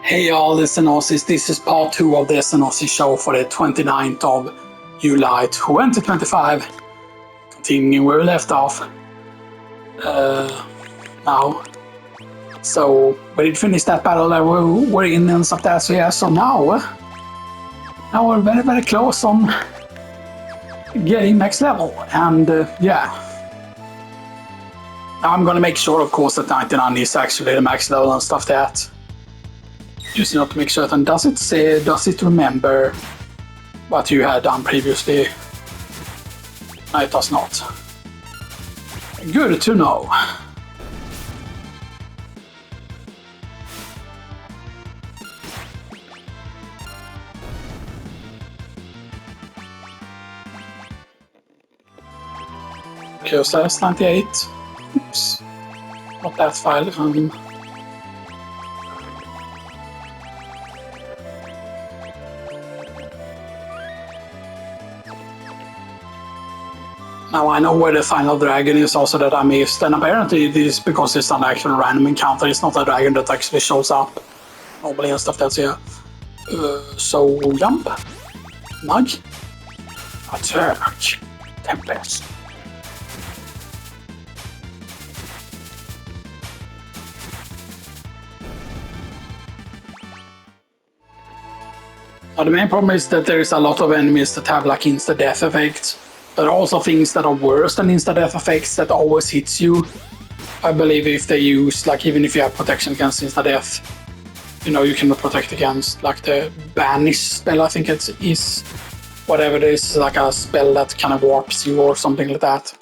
Hey all, this is Xenoxis. This is part 2 of the Xenoxis show for the 29th of July 2025. Continuing where we left off. Now. So, we did finish that battle that we were in and stuff like that, so yeah, so now we're very, very close on getting next level, and yeah. Now I'm gonna make sure, of course, that 99 is actually the max level and stuff like that. Just not to make certain. Does it remember what you had done previously? No, it does not. Good to know. Okay, so that's 98. Oops. Not that file. Now I know where the final dragon is also that I missed, and apparently it is because it's an actual random encounter, it's not a dragon that actually shows up normally and stuff that's here. So jump, nudge, attack, tempest. Now the main problem is that there is a lot of enemies that have like insta-death effects. There are also things that are worse than insta-death effects that always hits you. I believe if they use, like even if you have protection against insta-death, you know, you cannot protect against like the banish spell, I think it is. Whatever it is, like a spell that kind of warps you or something like that.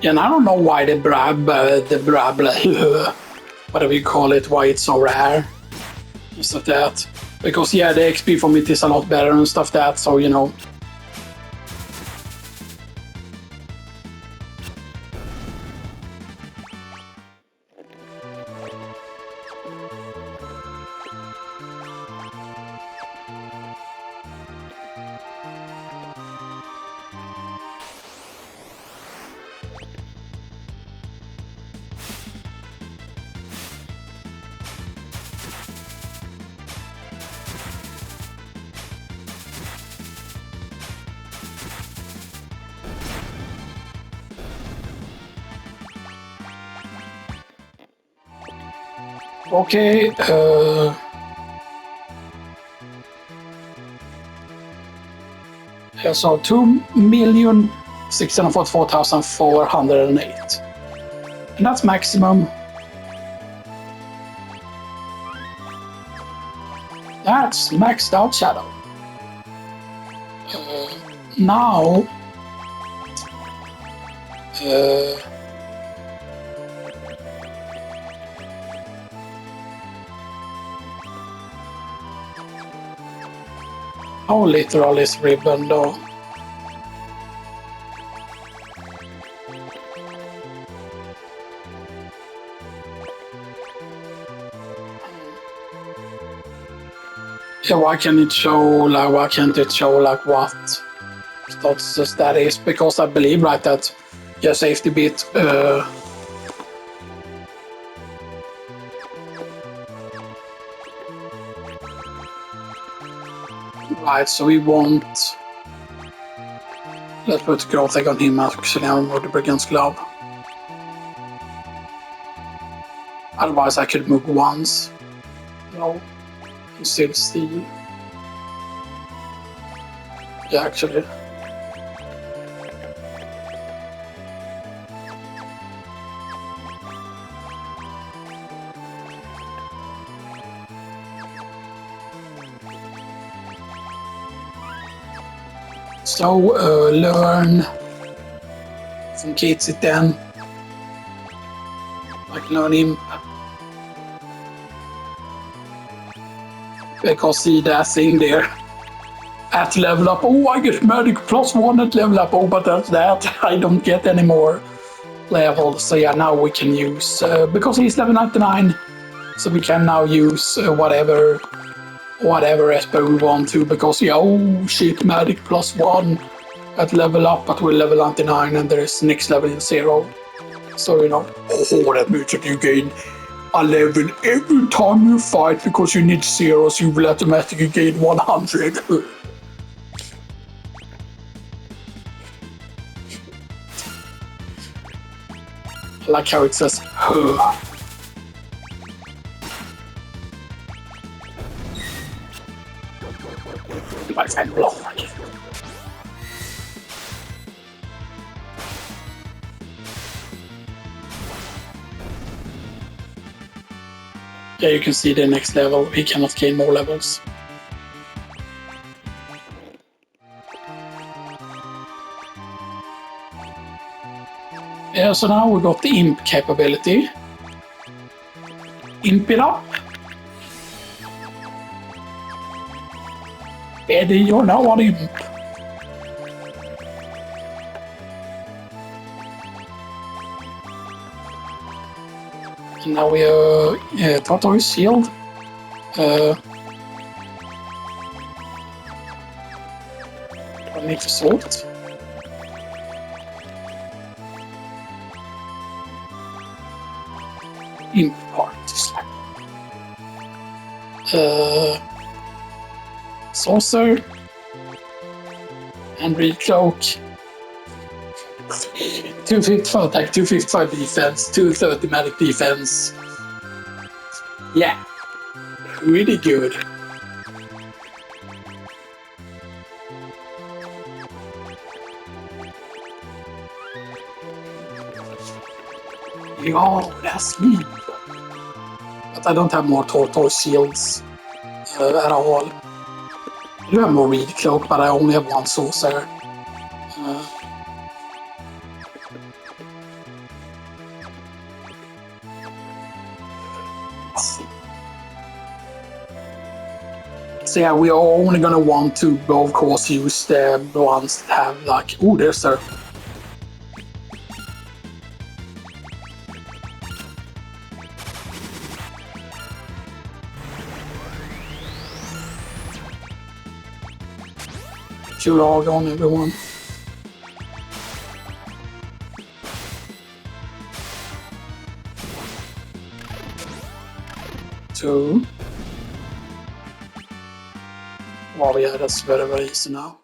Yeah, and I don't know why the whatever you call it, why it's so rare. And stuff that. Because yeah, the XP from it is a lot better and stuff that, so you know. Okay, yeah, so 2,644,408. And that's maximum. That's maxed out shadow. Now, how literal is ribbon though? Yeah, why can't it show like what status that is? Because I believe right that your safety bit right, so we won't. Let's put growth on him actually and remove the brigand's glove. Otherwise I could move once. No. And still steal. Yeah, actually. So, learn from kids it then. Like learn imp. Because see that thing there. At level up, oh I get medic +1 at level up, oh but that's that, I don't get any more level. So yeah, now we can use, because he's level 99, so we can now use whatever whatever SP we want to, because yeah, oh shit, Magic +1 at level up, but we're level 99 and there is next level in 0. So, you know, oh, that means that you gain 11 every time you fight because you need 0, so you will automatically gain 100. I like how it says, huh. My friend will like it. Yeah, you can see the next level. We cannot gain more levels. Yeah, so now we got the imp capability. Imp it up. Eddie, you're now an imp. And now we are tortoise shield. Do I need to sort? Imp parts. Saucer. And recloak. 255 attack, 255 defense, 230 magic defense. Yeah, really good. Oh, that's me. But I don't have more tortoise shields at all. I do have more reed cloak, but I only have one saucer. So yeah, we are only gonna want to, of course, use the ones that have like, oh, there's the shoot all on everyone. Two. Well, yeah, that's very, very easy now.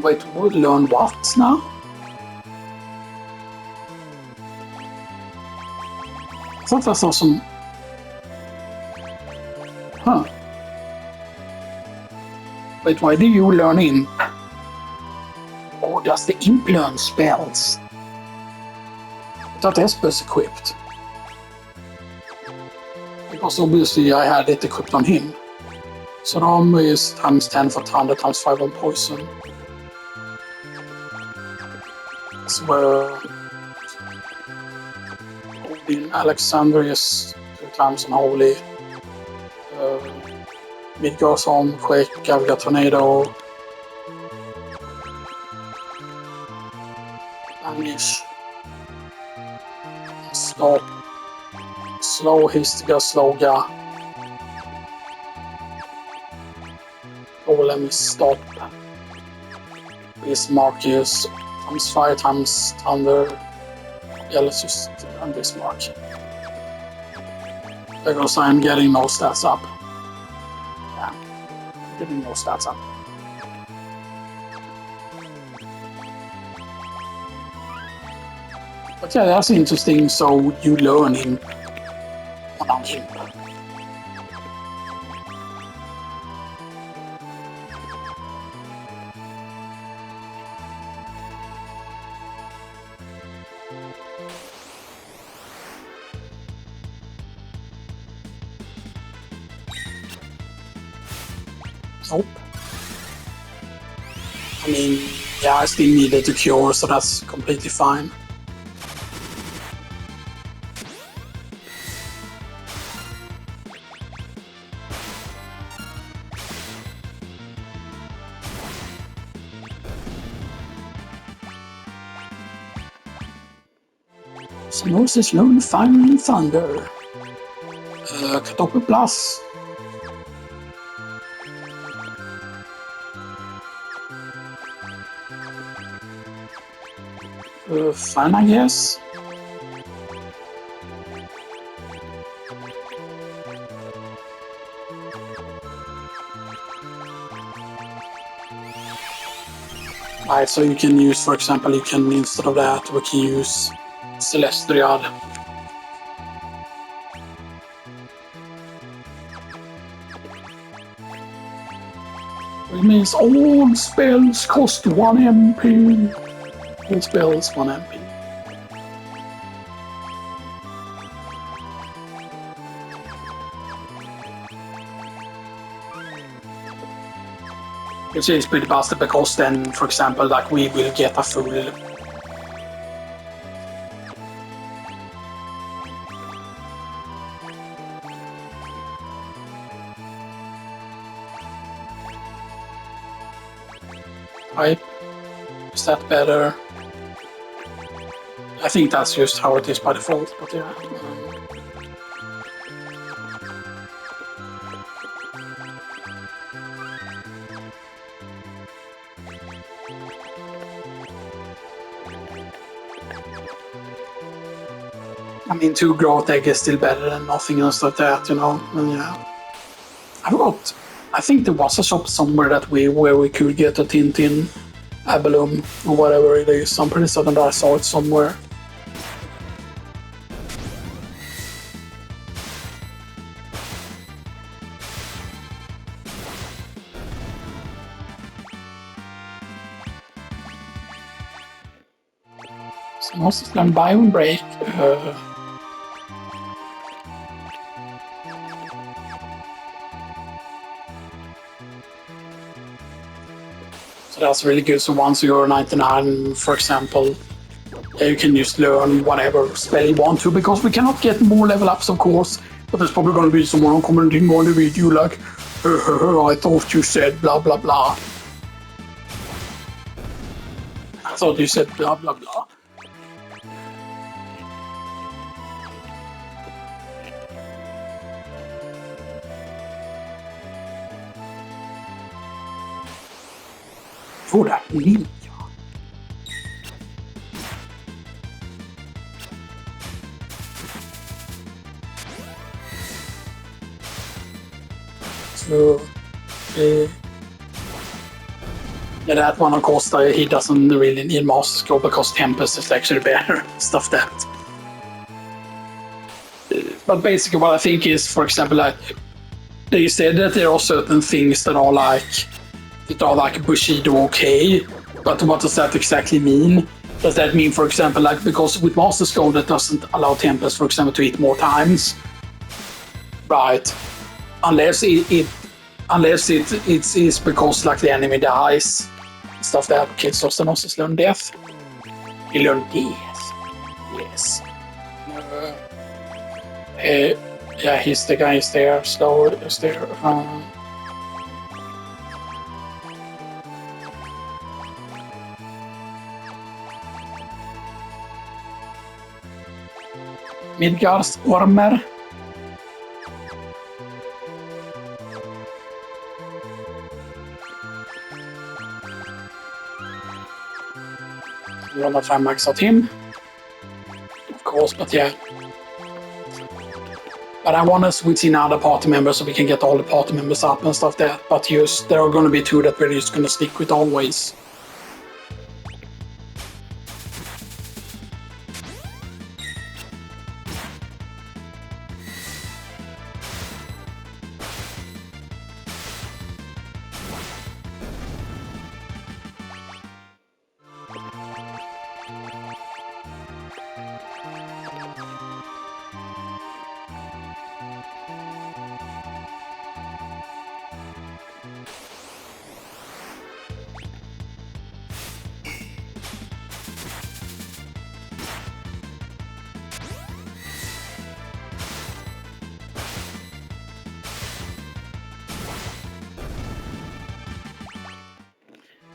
Wait, we'll learn what now? I thought I saw some... Huh. Wait, why do you learn Imp? Oh, does the Imp learn spells? I thought Esper's equipped. Because obviously I had it equipped on him. So the armor is times 10 for thunder, times 5 on poison. That's where Odin Alexander is 2 times on holy. Midgard's on Quake, Gavga Tornado. Vanish. Stop. Slow Histiga, Sloga. Golem is stop. Bismarck times 5 times thunder. Yeah, let's just run Bismarck. Because I'm getting no stats up. Yeah, getting no stats up. But yeah, that's interesting, so you learn him on him. Nope. I mean, yeah, I still needed to cure, so that's completely fine. Xenoxis learn Fire and Thunder. Katopu Plus. Fine, I guess. Right, so you can use, for example, instead of that, we can use Celestial. It means all spells cost 1 MP. All spells 1 MP. Which is pretty bastard because then, for example, like we will get a full pipe. Is that better? I think that's just how it is by default, but yeah. I mean, 2 growth egg is still better than nothing else like that, you know. And yeah, I think there was a shop somewhere where we could get a Tintin Abelum or whatever it is. I'm pretty certain that I saw it somewhere. Xenoxis learn Biome Break. So that's really good. So once you're 99, for example, you can just learn whatever spell you want to, because we cannot get more level ups, of course. But there's probably going to be someone commenting on the video like, I thought you said blah blah blah. I thought you said blah blah blah. Jodå, ninja. So, yeah, that one, of course, he doesn't really need Master Scroll because Tempest is actually better. Stuff that. But basically, what I think is, for example, like they said that there are certain things that are like Bushido okay, but what does that exactly mean? Does that mean, for example, like because with Master Scroll that doesn't allow Tempest, for example, to hit more times, right? Unless it is because like the enemy dies, stuff that kills Xenoxis learn death. He learned death. Yes. Yeah, he's the guy. Is there slow? Is there? Midgards ormer. I'm gonna try and max out him, of course, but yeah. But I want to switch in other party members so we can get all the party members up and stuff there. But just there are going to be 2 that we're just going to stick with always.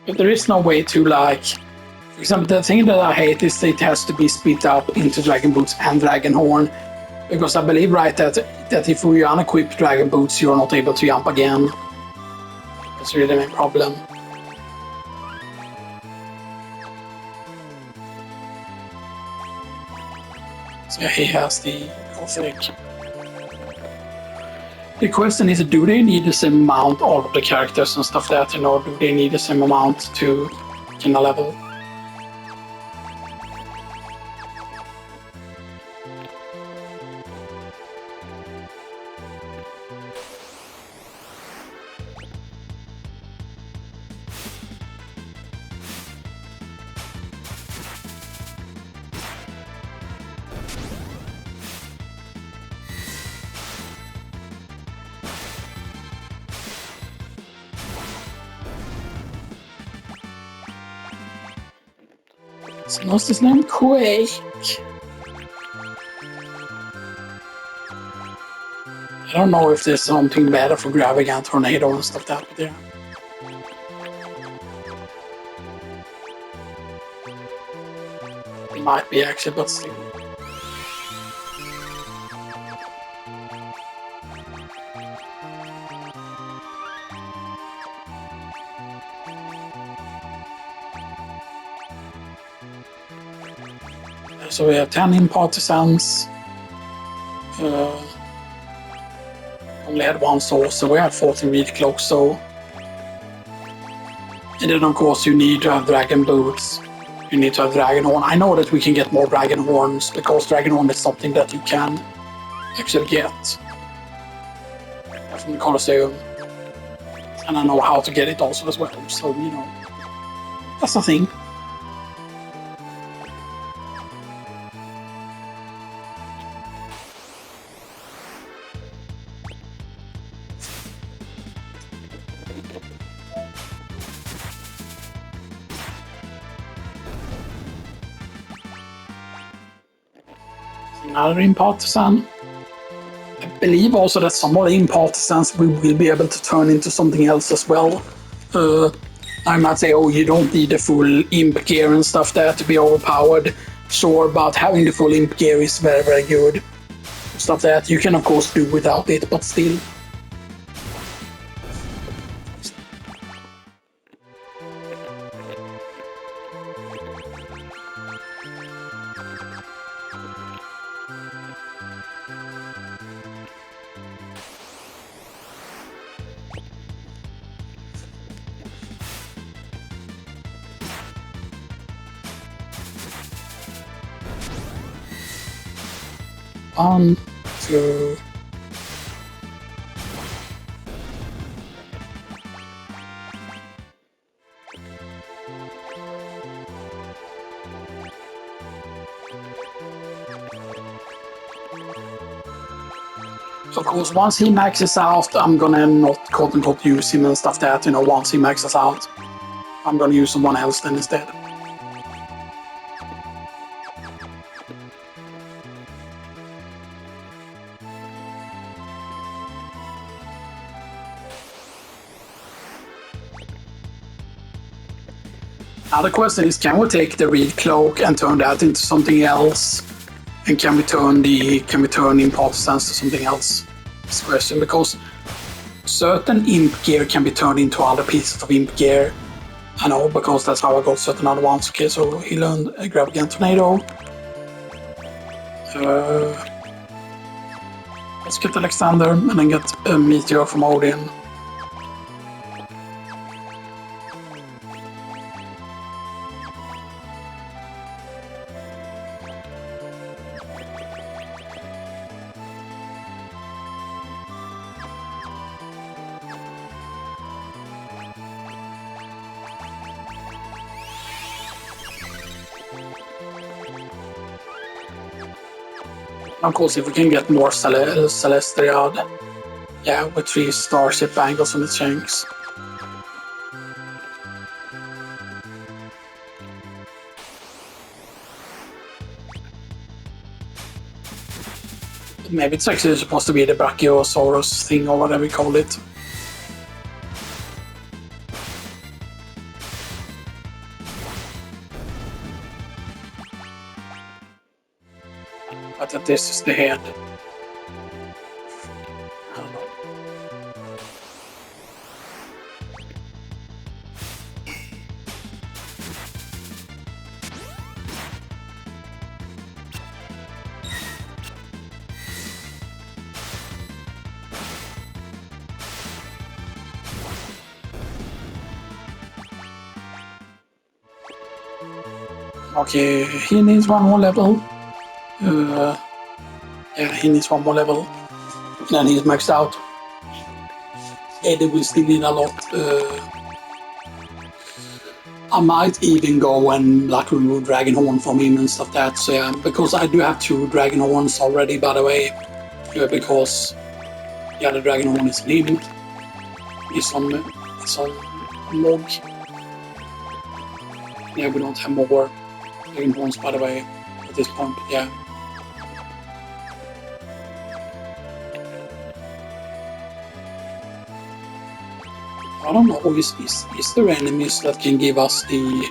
But there is no way to like, for example, the thing that I hate is that it has to be split up into Dragon Boots and Dragon Horn. Because I believe, right, that if we unequip Dragon Boots, you're not able to jump again. That's really the main problem. So he has the Gothic. The question is, do they need the same amount of the characters and stuff that, you know, do they need the same amount to gain a level? So what's his name? Quake. I don't know if there's something better for grabbing a tornado and stuff that, but yeah. It might be actually, but still. So we have 10 in partisans. Only had one source, so we have 14 reed clocks. So, and then of course you need to have dragon boots. You need to have dragon horn. I know that we can get more dragon horns because dragon horn is something that you can actually get from the Colosseum, and I know how to get it also as well. So you know, that's the thing. Another impartisan. I believe also that some of the impartisans we will be able to turn into something else as well. I might say, oh, you don't need the full imp gear and stuff there to be overpowered. Sure, but having the full imp gear is very, very good. Stuff that you can of course do without it, but still. One, two. Of course, once he maxes out, I'm gonna not quote unquote use him and stuff that, you know, once he maxes out. I'm gonna use someone else then instead. Now the question is, can we take the reed cloak and turn that into something else? And can we turn impartisans to something else? This question, because certain imp gear can be turned into other pieces of imp gear. I know, because that's how I got certain other ones. Okay, so he learned a grab again tornado. Let's get Alexander and then get a meteor from Odin. Of course, if we can get more Celestiad, yeah, with 3 starship angles on the shanks. Maybe it's actually supposed to be the Brachiosaurus thing or whatever we call it. But that this is the head. Okay, he needs one more level. Yeah, he needs one more level. And then he's maxed out. Eddie will still need a lot. I might even go and like remove Dragon Horn from him and stuff that. So yeah, because I do have 2 Dragon Horns already, by the way. Because yeah, the Dragon Horn is in him. It's on Mog. Yeah, we don't have more Dragon Horns, by the way, at this point. Yeah. I don't know, is there enemies that can give us the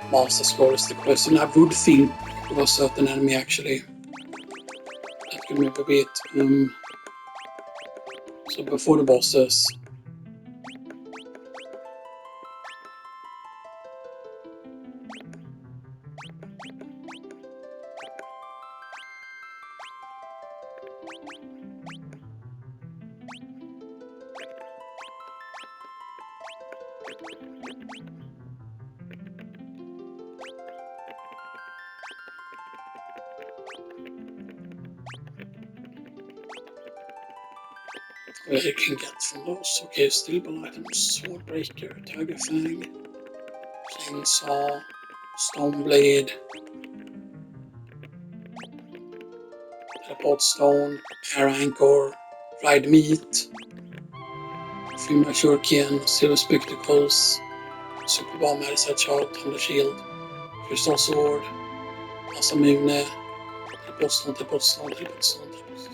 Master Score is the question. I would think of a certain enemy actually. That could maybe be it. So before the bosses. Where you can get from those. Okay, stable items, Swordbreaker, Tiger Fang, Chainsaw, Stone Blade, Teleport Stone, Air Anchor, Dried Meat, Female Shuriken, Silver Spectacles, Super Bomb, Medicine Shot, Thunder Shield, Crystal Sword, Asamune, Teleport Stone, Teleport Stone, Teleport Stone, Teleport Stone.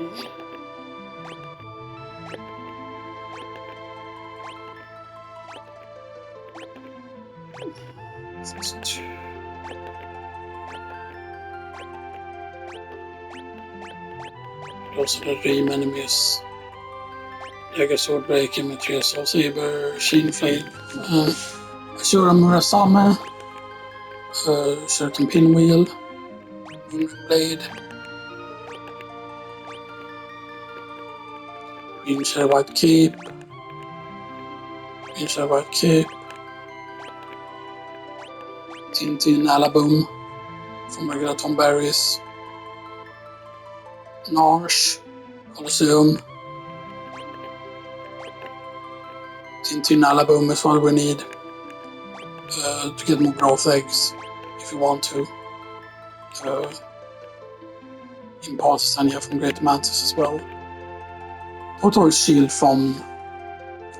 Okay. Also the dream enemies. Dagger Swordbreaker, Material Soul Saber, Sheen Flame, Ashura Murasame, Certain Pinwheel, Moonring Blade, Green Share White Cape, Green Share White Cape, Tintin Alaboom from regular Tom Berries, Narsh, Colosseum, Tintin Alaboom is what we need to get more growth eggs if you want to. Impart Tanya from Great Mantis as well. Totor's shield from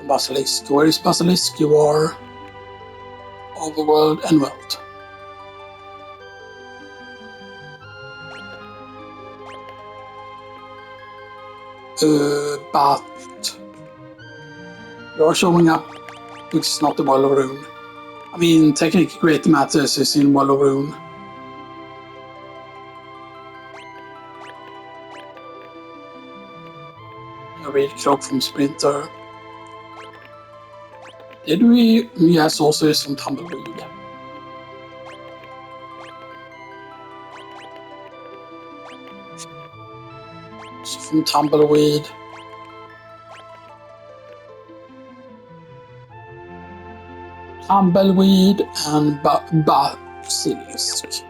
Basilisk. Where is Basilisk? You are Overworld and World. But you're showing up, which is not the Well of Rune. I mean, technically Great Matters is in Well of Rune. A read Cloak from Sprinter. Did we? Yes, also is from Tumbleweed. So from Tumbleweed. Tumbleweed and Basilisk.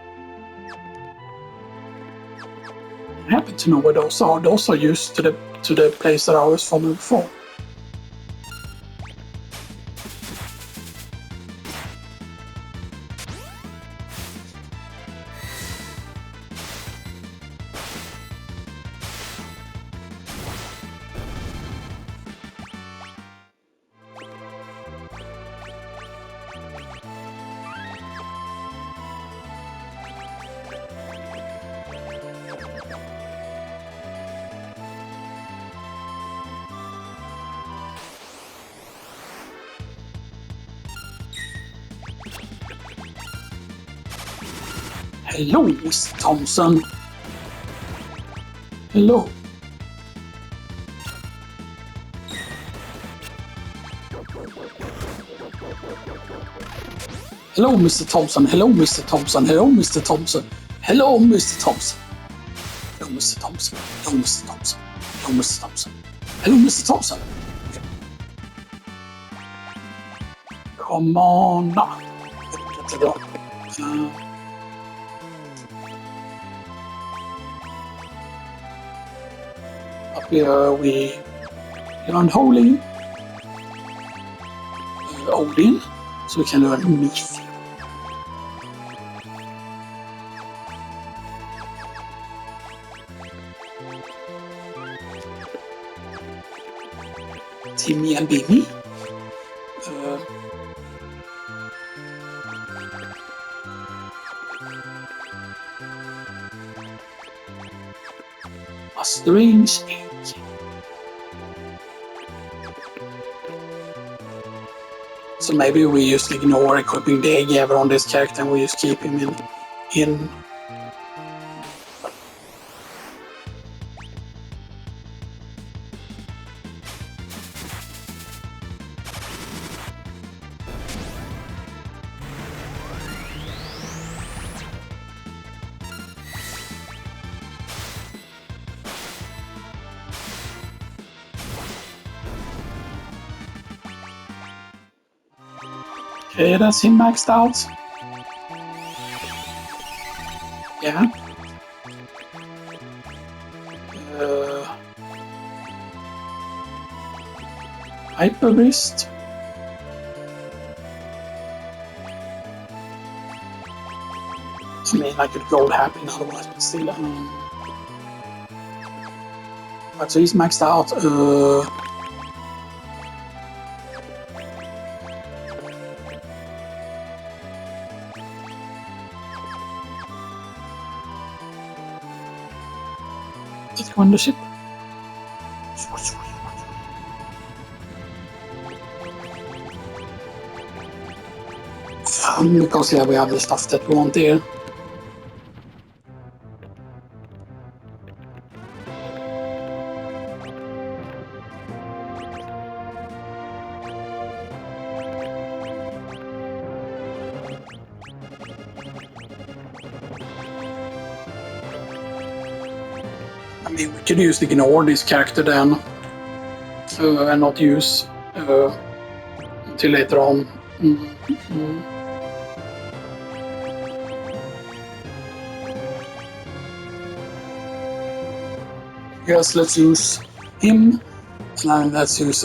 I'm happy to know where those are. Those are used to the place that I was from before. Hello, Mr. Thompson. Hello. Hello, Mr. Thompson. Hello, Mr. Thompson. Hello, Mr. Thompson. Hello, Mr. Thompson. Hello, Mr. Thompson. Hello, Mr. Thompson. Hello, Mr. Thompson. Hello, Mr. Thompson. Come on! Up here we learned Holy, Odin, so we can learn Mithril. Timmy and Bimmy. A strange age. So maybe we just ignore equipping the egg ever on this character and we just keep him in. Okay, that's him maxed out. Yeah. Hyper Wrist. I mean, I could gold happy otherwise, but still. Right, so he's maxed out. Let's go on the ship. Because yeah, we have the stuff that we want here. I mean, we could use ignore this character then, and not use until later on. Yes, let's use him, and let's use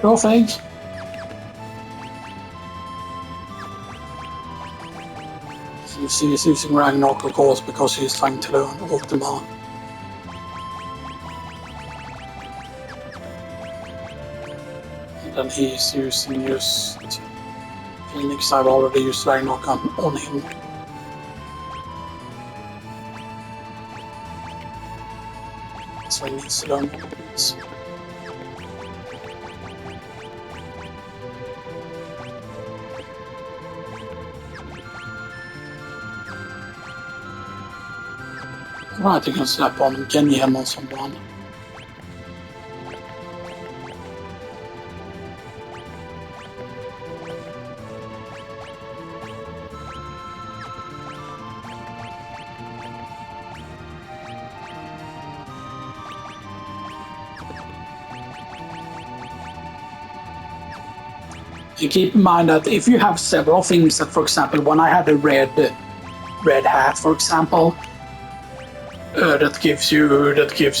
Growth Egg. He's using Ragnarok, of course, because he's trying to learn Ultima. And then he's using just Phoenix. I've already used Ragnarok on him. So he needs to learn more bits. Right, you can slap on Genium on someone. And keep in mind that if you have several things that, for example, when I had a red hat, for example, that gives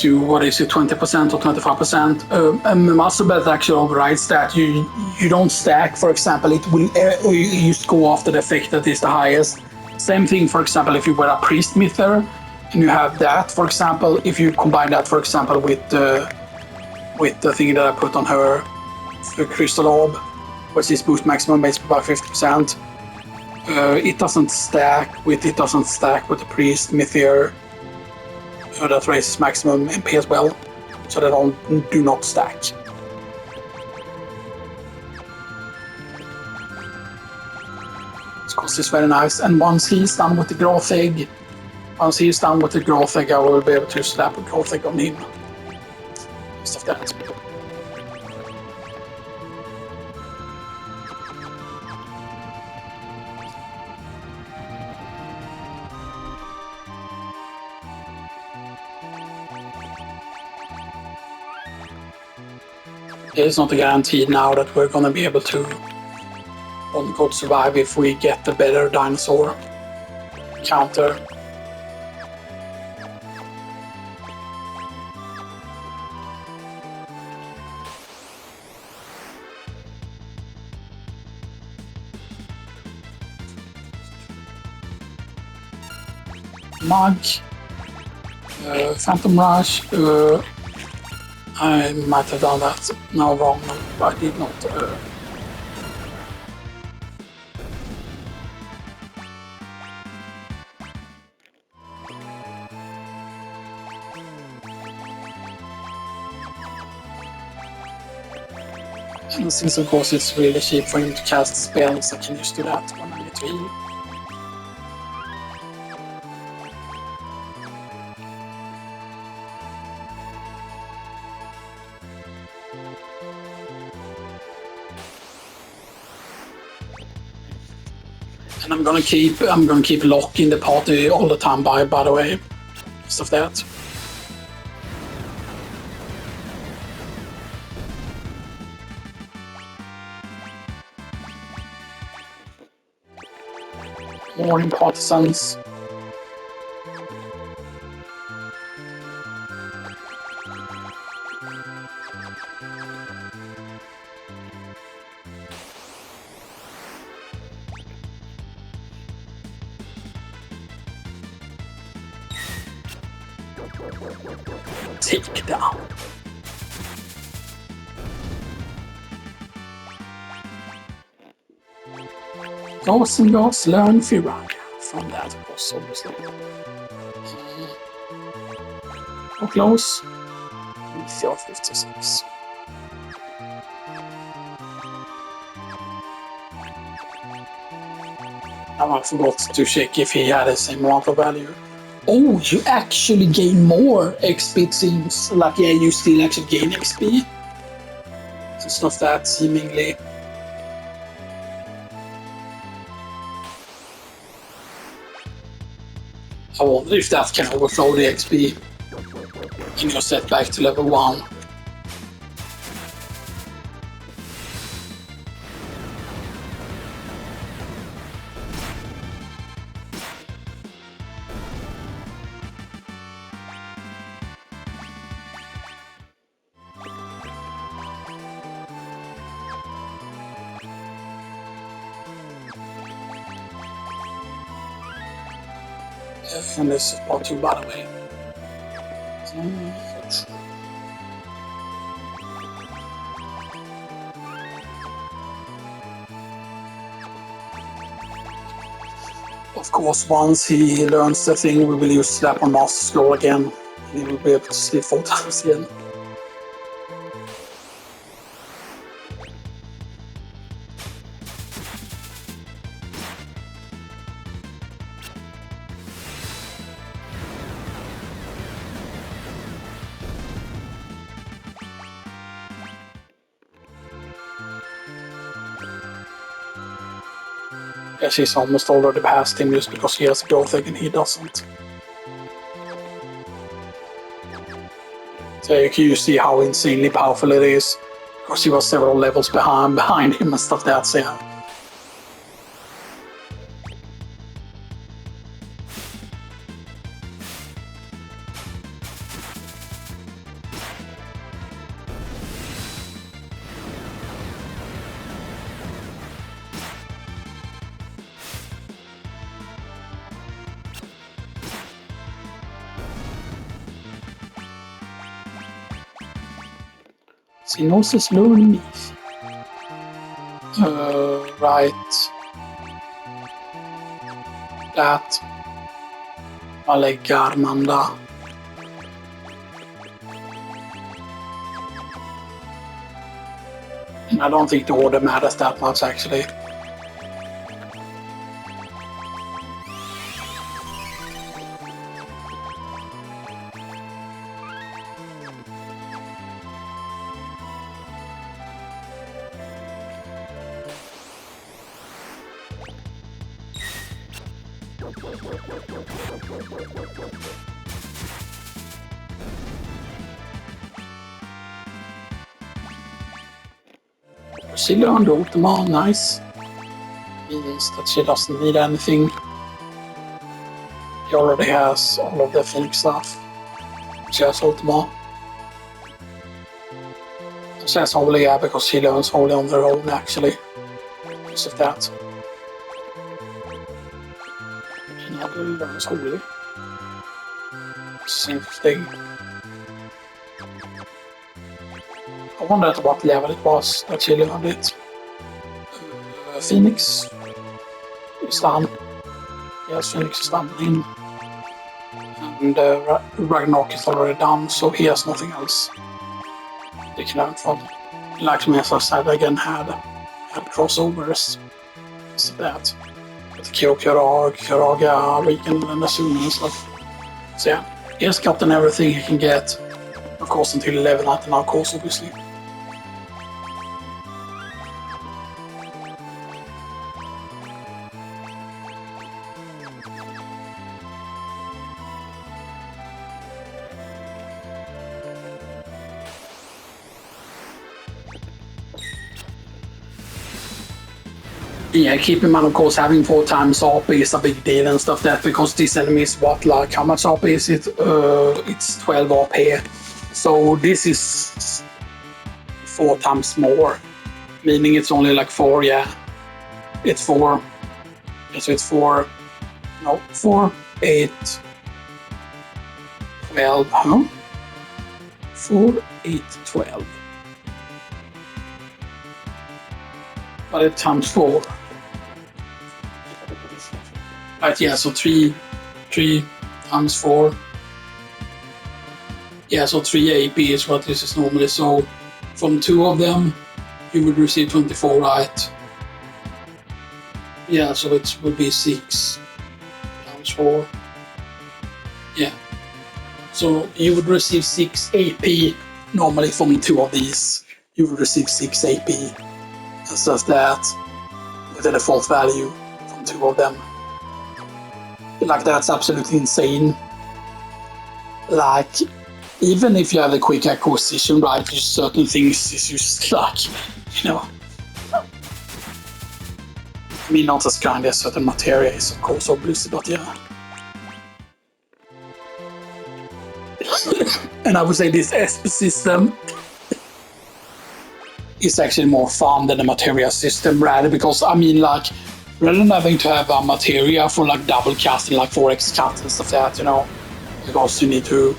you what is it, 20% or 25%. And Master Bet actually overrides that. You don't stack, for example, it will you just go after the effect that is the highest. Same thing, for example, if you wear a Priest Mither and you have that, for example, if you combine that, for example, with the thing that I put on her, the Crystal Orb, which is boost maximum base by 50%. It doesn't stack with the Priest Mither. That raises maximum MP as well, so they do not stack. Because it's very nice. And once he's done with the growth egg, I will be able to slap a growth egg on him. Stuff like that. It's not a guarantee now that we're gonna be able to quote-unquote survive if we get the better dinosaur counter. Mug, Phantom Rush, I might have done that. No, wrong, no, I did not. And since of course it's really cheap for him to cast spells, I can just do that when I need to heal. And I'm gonna keep Locke in the party all the time by the way. Just of that. More in partisans. Take down. Ghosts and Ghosts learn Firaya from that, of course, obviously. How close? 56. I forgot to check if he had the same amount of value. Oh, you actually gain more XP, it seems. Like, yeah, you still actually gain XP. It's not that, seemingly. I wonder if that can overflow the XP and you're set back to level 1. And this is part 2, by the way. Of course, once he learns the thing, we will use Slap on Master Scroll again. And he will be able to sleep 4 times again. Guess he's almost already past him just because he has a growth egg and he doesn't. So you see how insanely powerful it is. Of course, he was several levels behind him and stuff like that, so yeah. Xenoxis learning me. Right. That. I'll lägga Armanda. I don't think the order matters that much actually. She learned Ultima, nice. Means that she doesn't need anything. He already has all of the Phoenix stuff. She has Ultima. She has Holy, yeah, because she learns Holy on her own, actually. Because of that. She never learns Holy. Same thing. I wonder at what level it was that she learned it. Phoenix is done. Yes, Phoenix is done in. And Ragnarok is already done, so he has nothing else they can learn from. Like as I said, again, had crossovers. So that. With Kyoraga, Riken, and Asuna and stuff. So yeah, he has gotten everything he can get. Of course, until level 99, of course, obviously. Yeah, keep in mind, of course, having 4 times AP is a big deal and stuff that because this enemy is what, like, how much AP is it? It's 12 AP. So this is 4 times more, meaning it's only like 4, yeah. It's 4. Yeah, so it's 4, no, 4, 8, 12, huh? 4, 8, 12. But it times 4. Right, yeah, so 3 times 4. Yeah, so 3 AP is what this is normally. So from 2 of them, you would receive 24, right? Yeah, so it would be 6 times 4. Yeah. So you would receive 6 AP normally from 2 of these. You would receive 6 AP. That's just that with the default value from 2 of them. Like, that's absolutely insane. Like, even if you have a quick acquisition, right, just certain things is just like, you know. I mean, not as kind as certain materia is, of course, obviously, but yeah. And I would say this SP system is actually more fun than the materia system, rather, because, I mean, like, rather than having to have a materia for, like, double casting, like 4x cut and stuff like that, you know, because you need to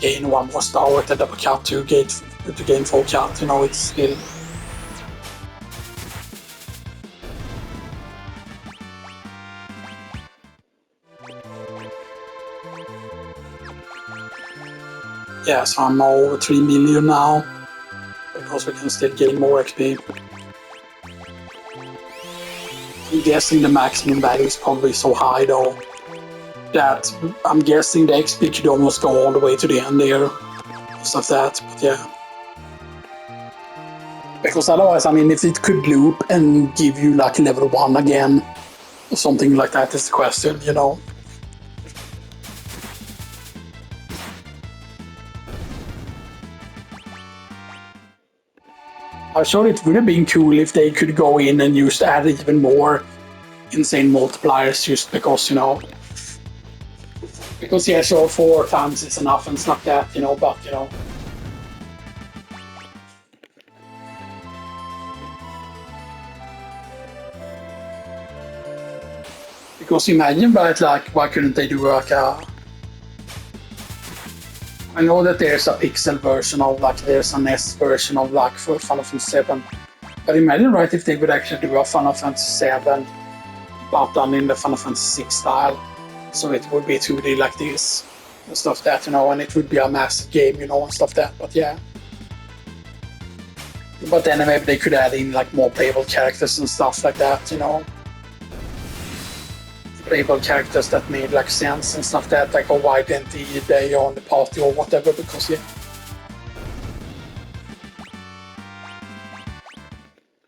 gain 1 more star with the double cut to gain 4 cut, you know, it's still... Yeah, so I'm over 3 million now, because we can still gain more XP. I'm guessing the maximum value is probably so high though, that I'm guessing the XP could almost go all the way to the end there, stuff that, but yeah. Because otherwise, I mean, if it could loop and give you like level 1 again, or something like that is the question, you know. I'm sure it would have been cool if they could go in and just add even more insane multipliers just because, you know. Because yeah, sure, 4 times is enough and stuff like that, you know, but you know. Because imagine, right, like, why couldn't they do like a... I know that there's a pixel version of, like, there's an S version of, like, for Final Fantasy 7. But imagine, right, if they would actually do a Final Fantasy 7, but done in the Final Fantasy 6 style. So it would be 2D like this, and stuff that, you know, and it would be a massive game, you know, and stuff that, but yeah. But then maybe they could add in, like, more playable characters and stuff like that, you know. Playable characters that made, like, sense and stuff that, like, oh, why didn't they on the party or whatever, because yeah.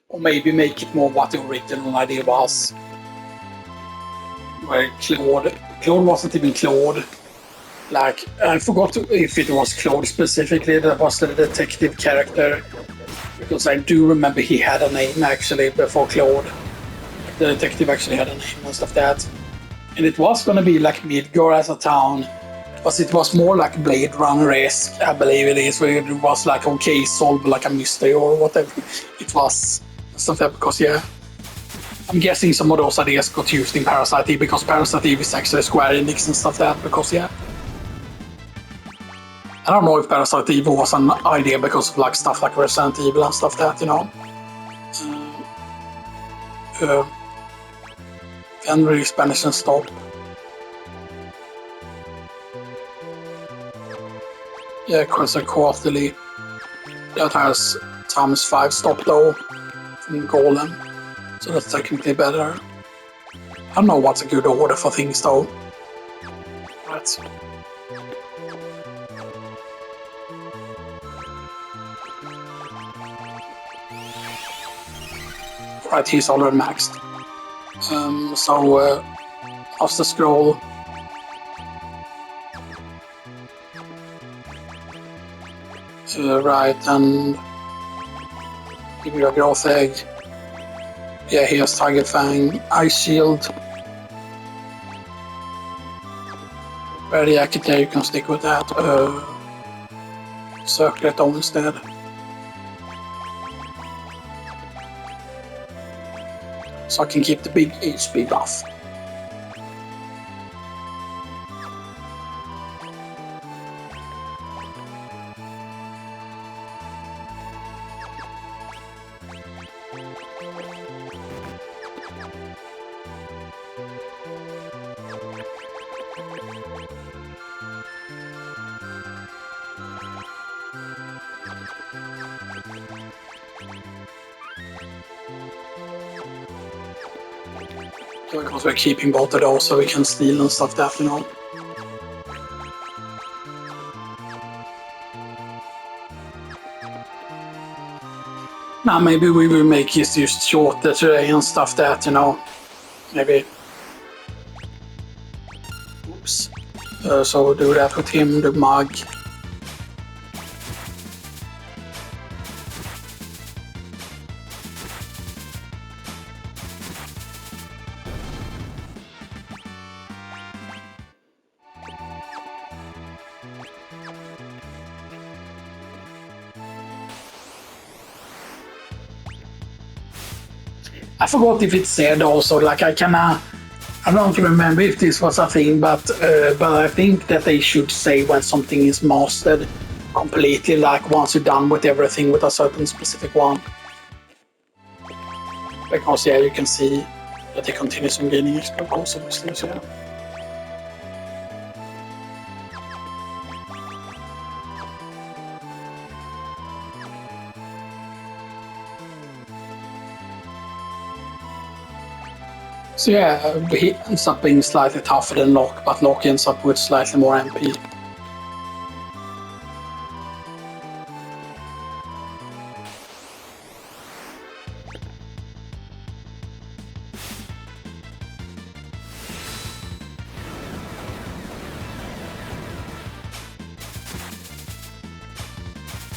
Or maybe make it more what the original idea was. where Claude wasn't even Claude. Like, I forgot if it was Claude specifically that was the detective character. Because I do remember he had a name actually before Claude. The detective actually had a name and stuff like that. And it was gonna be like Midgard as a town. But it was more like Blade Runner-esque, I believe it is, where it was like, okay, solve like a mystery or whatever it was. Stuff like that, because yeah. I'm guessing some of those ideas got used in Parasite Eve because Parasite Eve is actually Square Enix and stuff like that, because yeah. I don't know if Parasite Eve was an idea because of like stuff like Resident Evil and stuff like that, you know. Then really Spanish and stop. Yeah, Crescent Quarterly. That has times 5 stop though from Golem. So that's technically better. I don't know what's a good order for things though. Right. Right, he's already maxed. So Master Scroll. Right, and give you a growth egg. Yeah, he has Tiger Fang, Ice Shield. Very accurate, you can stick with that. Circlet on instead. So I can keep the big HP buff. Because we're keeping both of those so we can steal and stuff that, you know. Now maybe we will make it just shorter today and stuff that, you know. Maybe. Oops. So we'll do that with him, the mug. I forgot if it said also, like I don't remember if this was a thing, but I think that they should say when something is mastered completely, like once you're done with everything with a certain specific one. Because yeah, you can see that it continues on gaining extra cost obviously, so yeah. So yeah, he ends up being slightly tougher than Locke, but Locke ends up with slightly more MP.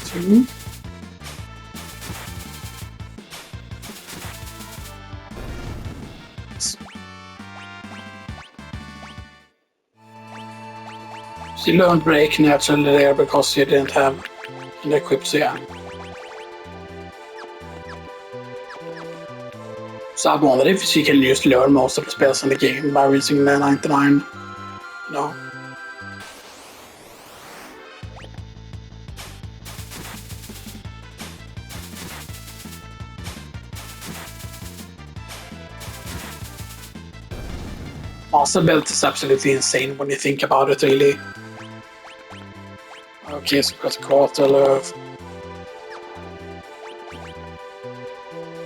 Two. So you learned break naturally there because you didn't have an equip, so yeah. So I wonder if she can just learn most of the spells in the game by using the 99, you know. Master Belt is absolutely insane when you think about it, really. Okay, so got Quarter Love.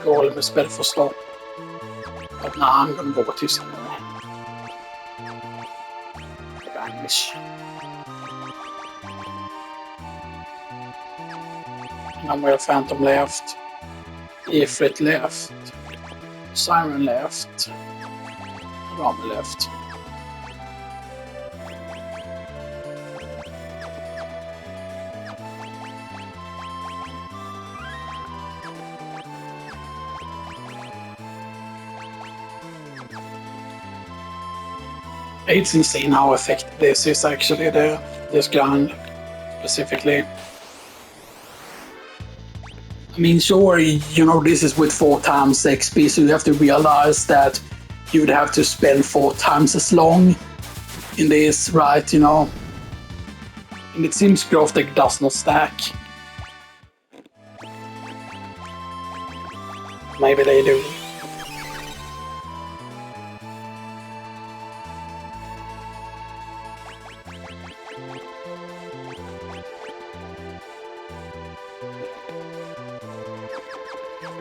Golem is better for stop. But now I'm gonna go with this anyway. Vanish. Now we have Phantom left. Ifrit left. Siren left. Ram left. It's insane how effective this is actually, this gun specifically. I mean, sure, you know, this is with 4 times XP, so you have to realize that you would have to spend 4 times as long in this, right, you know? And it seems growth deck does not stack. Maybe they do.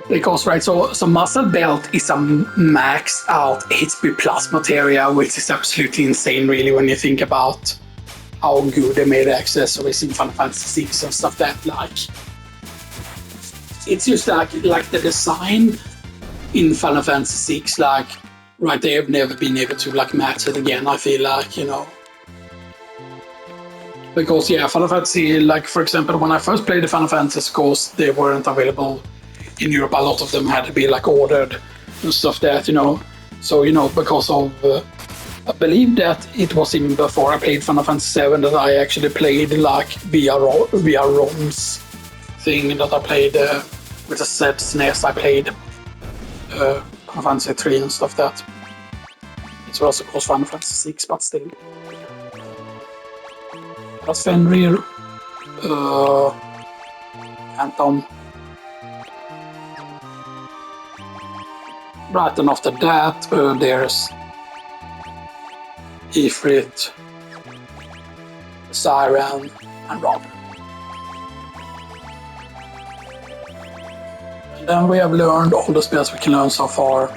Because, right, so Muscle Belt is a maxed out HP plus materia, which is absolutely insane, really, when you think about how good they made accessories in Final Fantasy VI and stuff that, like. It's just like the design in Final Fantasy VI, like, right, they have never been able to, like, match it again, I feel like, you know. Because, yeah, Final Fantasy, like, for example, when I first played the Final Fantasy, of course, they weren't available in Europe. A lot of them had to be like ordered and stuff that, you know. So, you know, because of I believe that it was even before I played Final Fantasy VII that I actually played like via ROMs thing that I played with the set SNES. I played Final Fantasy 3 and stuff that. It was of course Final Fantasy 6, but still. That's Fenrir, Anthem. Right, and after that, there's Ifrit, Siren, and Rob. And then we have learned all the spells we can learn so far.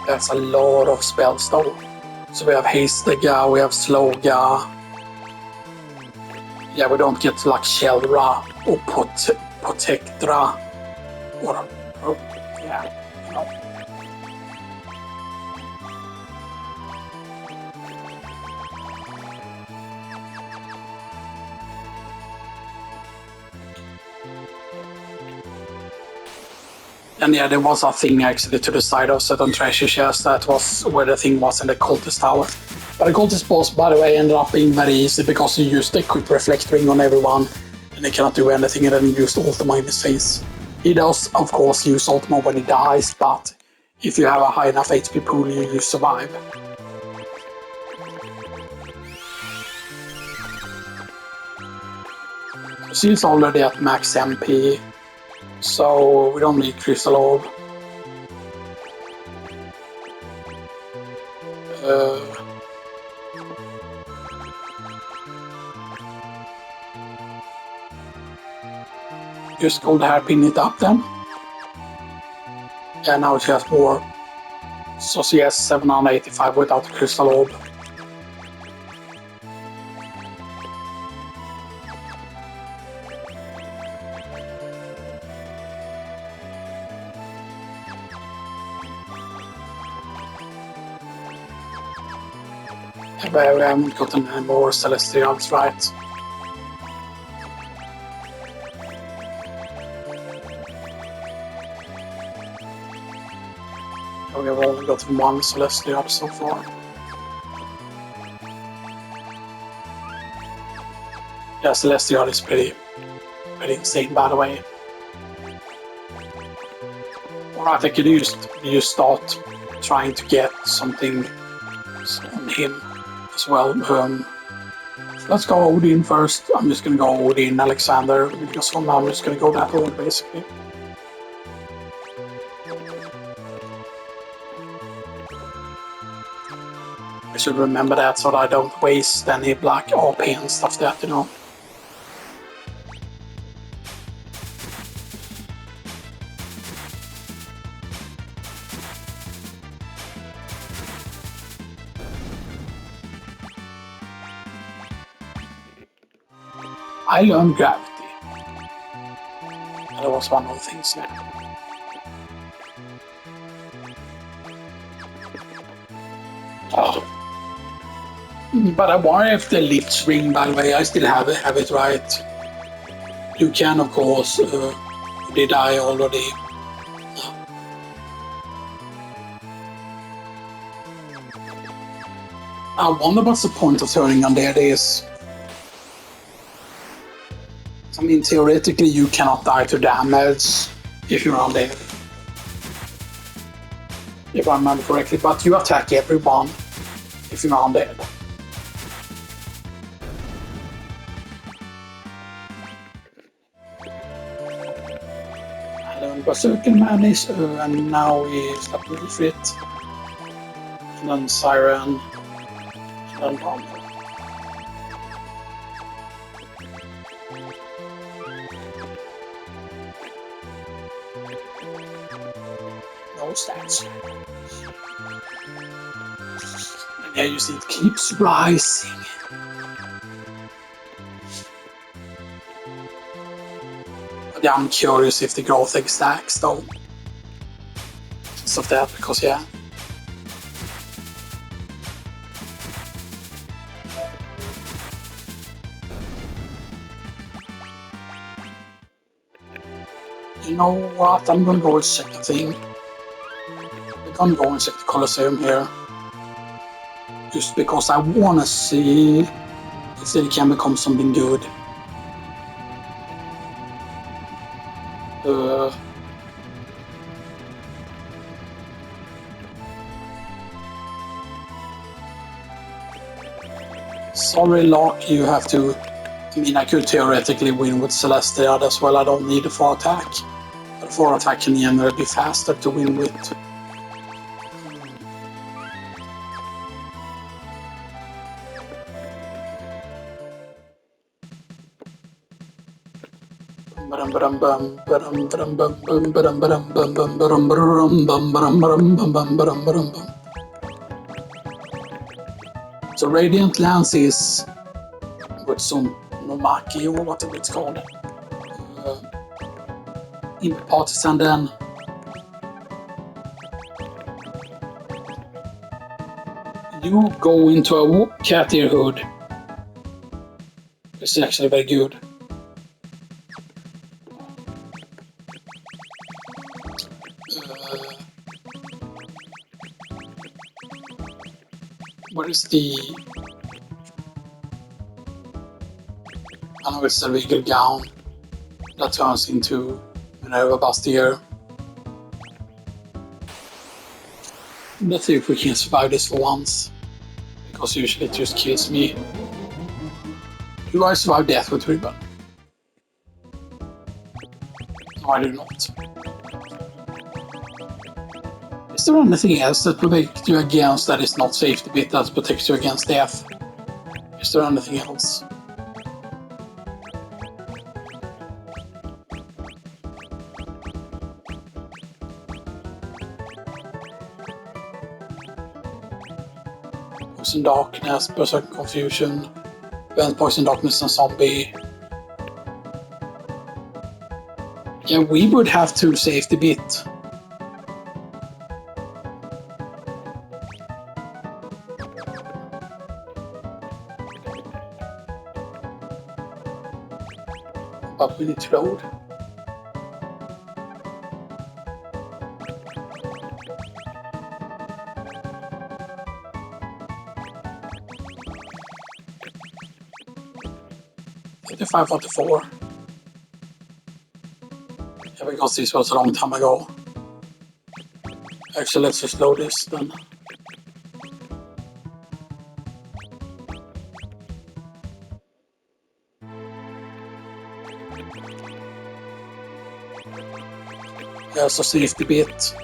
That's a lot of spells though. So we have Hastega, we have Sloga. Yeah, we don't get like Shelra or Protectra. Or yeah. No. And yeah, there was a thing actually to the side of certain treasure chests. That was where the thing was in the cultist tower. But the cultist boss, by the way, ended up being very easy because you used the quick reflect ring on everyone and they cannot do anything, and then you used Ultima in his face. He does, of course, use Ultima when he dies, but if you have a high enough HP pool, you survive. She's already at max MP, so we don't need Crystal Orb. Just Gold Hairpin it up then. Yeah, now she has more. So she has 785 without the Crystal Orb. We haven't gotten any more Celestials, right? We have only gotten 1 Celestial so far. Yeah, Celestial is pretty insane, by the way. Alright, I could just start trying to get something on him as well. Let's go Odin first. I'm just gonna go Odin, Alexander, because for now I'm just gonna go that way basically. I should remember that so that I don't waste any black AP and stuff that, you know. I learned gravity. That was one of the things there. Oh. But I wonder if the Lich ring, by the way, I still have it right. You can, of course, did I already? I wonder what's the point of turning undead is. I mean, theoretically, you cannot die to damage if you're undead. If I remember correctly, but you attack everyone if you're undead. I learned Berserker Manish, and now we start with Fit. And then Siren. And then Panther. No stats. And yeah, you see it keeps rising. But yeah, I'm curious if the growth egg stacks though. Of that, because yeah. You know what? I'm gonna go with second thing. We're gonna go and check the Colosseum here. Just because I wanna see if it can become something good. Sorry, Locke, you have to. I mean, I could theoretically win with Celestial as well. I don't need a 4 attack. But 4 attack can generally be faster to win with. So Radiant Lance is with some Nomaki or whatever it's called. In Partisan then. You go into a cat ear hood. It's actually very good. What is the... I know it's a regal gown that turns into Minerva Bastier. Let's see if we can survive this for once, because usually it just kills me. Do I survive death with Ribbon? No, I do not. Is there anything else that protects you against that is not safety bit that protects you against death? Is there anything else? Poison Darkness, Berserk Confusion, Prevent Poison Darkness and Zombie. Yeah, we would have to safety bit. But we need to load. $55, $44. Yeah, because this was a long time ago. Actually, let's just load this then. There's a safety bit.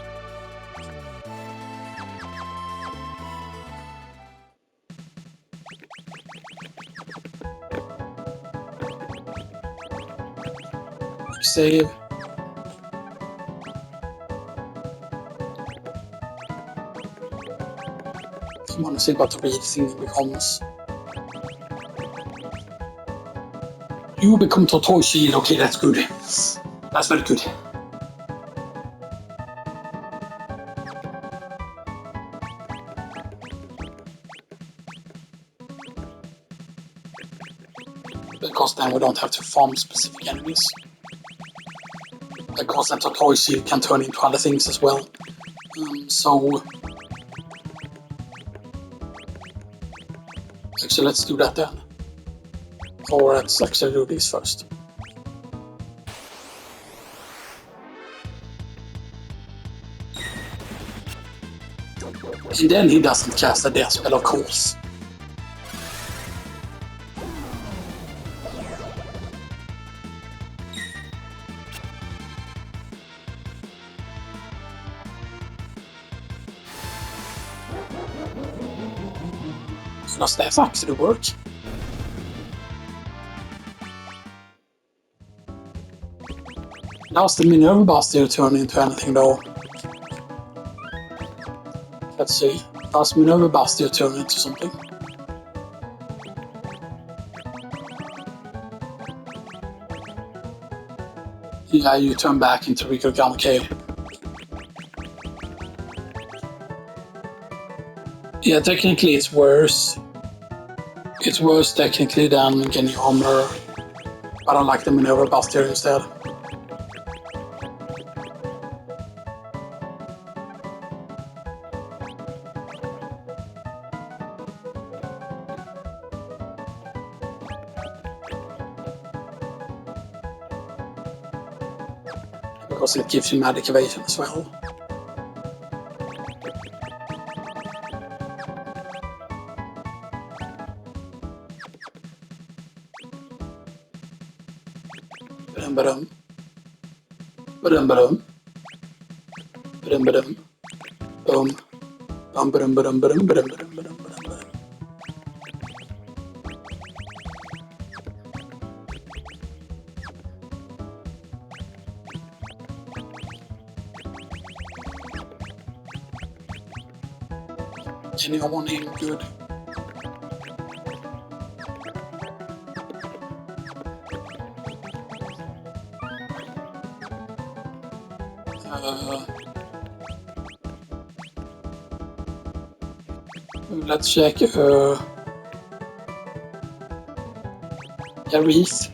Save. I want to see what the real thing becomes. You become Totoy Shield. Okay, that's good. That's very good. Because then we don't have to farm specific enemies. Because then Tortoise Shield can turn into other things as well. So actually, let's do that then. Or let's actually do this first. And then he doesn't cast a death spell, of course. Does that actually work? Does the Minerva Buster turn into anything though? Let's see. Does Minerva Buster turn into something? Yeah, you turn back into Rico Gamma. Yeah, technically it's worse. It's worse technically than Genny Armor, but I like the Minerva Buster instead. Because it gives you magic evasion as well. Ba-dum. Ba-dum ba-dum. Ba-dum ba-dum. Boom. Bum ba-dum ba-dum ba-dum ba-dum ba-dum ba-dum ba-dum. Anyone ain't good. Let's check a wreath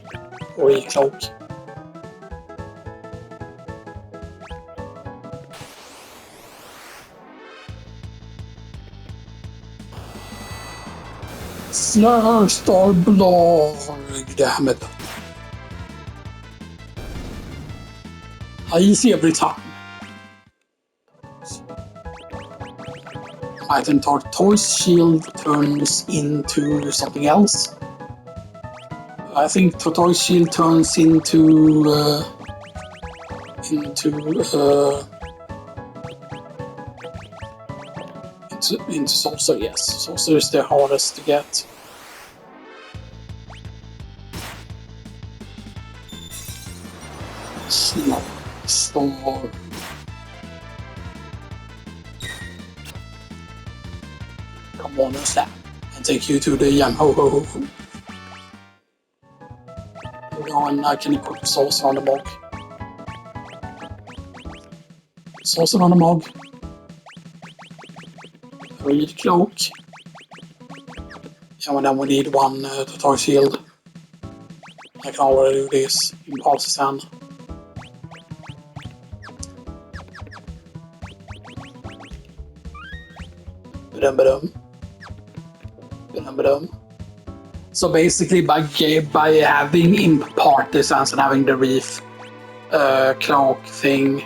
or a cloak. Star blog, damn it. Easy every time. Item Tortoise Shield turns into something else. I think Tortoise Shield turns into Saucer, yes. Saucer is the hardest to get. Store. Come on, what's that? And take you to the yam ho ho ho ho. Go and I can equip Saucer on the mog. Saucer on the mog. Read cloak. Yeah, and then we need one Tortoise Shield. I can already do this. Impulse Sand. So basically, by having Imp Partisans and having the Reef cloak thing,